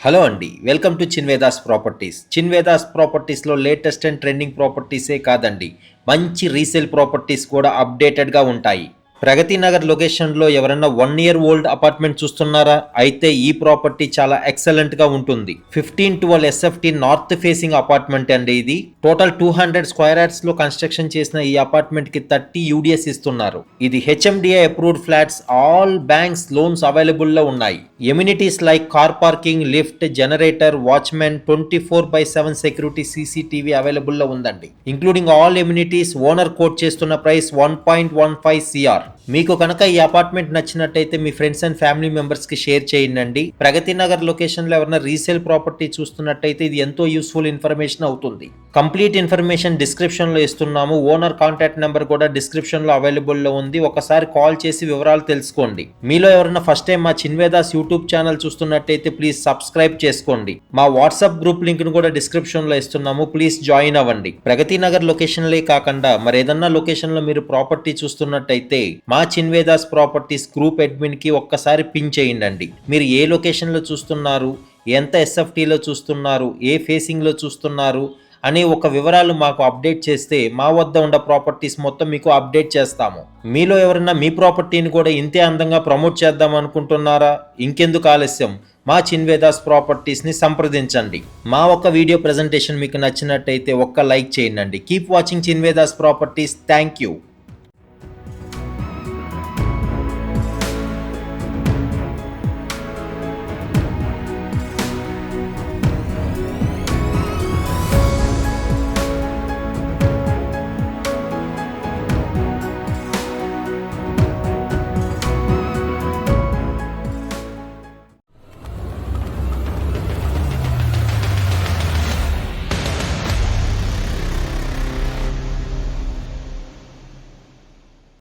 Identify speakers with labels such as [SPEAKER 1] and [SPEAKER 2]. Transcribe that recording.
[SPEAKER 1] Hello అండి. Welcome to Chinvedas properties. Chinvedas ప్రాపర్టీస్‌లో latest and trending ప్రాపర్టీసే కాదండి, మంచి రీసేల్ ప్రాపర్టీస్ కూడా అప్డేటెడ్‌గా ఉంటాయి. ప్రగతి నగర్ లొకేషన్‌లో ఎవరన్నా 1 ఇయర్ ఓల్డ్ అపార్ట్మెంట్ చూస్తున్నారా? అయితే ఈ ప్రాపర్టీ చాలా ఎక్సలెంట్‌గా ఉంటుంది. 1512 ఎస్ఎఫ్టీ నార్త్ ఫేసింగ్ అపార్ట్మెంట్ అండి ఇది. టోటల్ 200 స్క్వేర్ యార్డ్స్‌లో కన్స్ట్రక్షన్ చేసిన ఈ అపార్ట్మెంట్‌కి 30 యూడిఎస్ ఇస్తున్నారు. ఇది HMDA approved flats, all banks loans అవైలబుల్‌లో ఉన్నాయి. Amenities like car parking, lift, generator, watchmen, 24/7 security, CCTV అవైలబుల్లో ఉందండి. Including all amenities. Owner quote చేస్తున్న ప్రైస్ 1.15 CR. మీకు కనుక ఈ అపార్ట్మెంట్ నచ్చినట్టయితే మీ ఫ్రెండ్స్ అండ్ ఫ్యామిలీ మెంబర్స్ కి షేర్ చేయండి. ప్రగతి నగర్ లొకేషన్ లో ఎవరైనా రీసేల్ ప్రాపర్టీ చూస్తున్నట్టయితే ఇది ఎంతో యూస్ఫుల్ ఇన్ఫర్మేషన్ అవుతుంది. కంప్లీట్ ఇన్ఫర్మేషన్ డిస్క్రిప్షన్ లో ఇస్తున్నాము. ఓనర్ కాంటాక్ట్ నెంబర్ కూడా డిస్క్రిప్షన్ లో అవైలబుల్ లో ఉంది. ఒకసారి కాల్ చేసి వివరాలు తెలుసుకోండి. మీలో ఎవరైనా ఫస్ట్ టైం మా చిన్వేదాస్ యూట్యూబ్ ఛానల్ చూస్తున్నట్టయితే ప్లీజ్ సబ్స్క్రైబ్ చేసుకోండి. మా వాట్సాప్ గ్రూప్ లింక్ ను కూడా డిస్క్రిప్షన్ లో ఇస్తున్నాము. ప్లీజ్ జాయిన్ అవ్వండి. ప్రగతి నగర్ లొకేషన్ లే కాకుండా మరేదన్నా లొకేషన్ లో మీరు ప్రాపర్టీ చూస్తున్నట్టయితే మా చిన్వేదాస్ ప్రాపర్టీస్ గ్రూప్ అడ్మిన్ కి ఒక్కసారి పిన్ చేయండి. మీరు ఏ లొకేషన్ లో చూస్తున్నారు, ఎంత ఎస్ఎఫ్టీలో చూస్తున్నారు, ఏ ఫేసింగ్ లో చూస్తున్నారు అనే ఒక వివరాలు మాకు అప్డేట్ చేస్తే మా వద్ద ఉన్న ప్రాపర్టీస్ మొత్తం మీకు అప్డేట్ చేస్తాము. మీలో ఎవరన్నా మీ ప్రాపర్టీని కూడా ఇంతే అందంగా ప్రమోట్ చేద్దాం అనుకుంటున్నారా? ఇంకెందుకు ఆలస్యం, మా చిన్వేదాస్ ప్రాపర్టీస్ని సంప్రదించండి. మా ఒక్క వీడియో ప్రజెంటేషన్ మీకు నచ్చినట్టయితే ఒక్క లైక్ చేయండి. Keep watching Chinvedas properties. Thank you.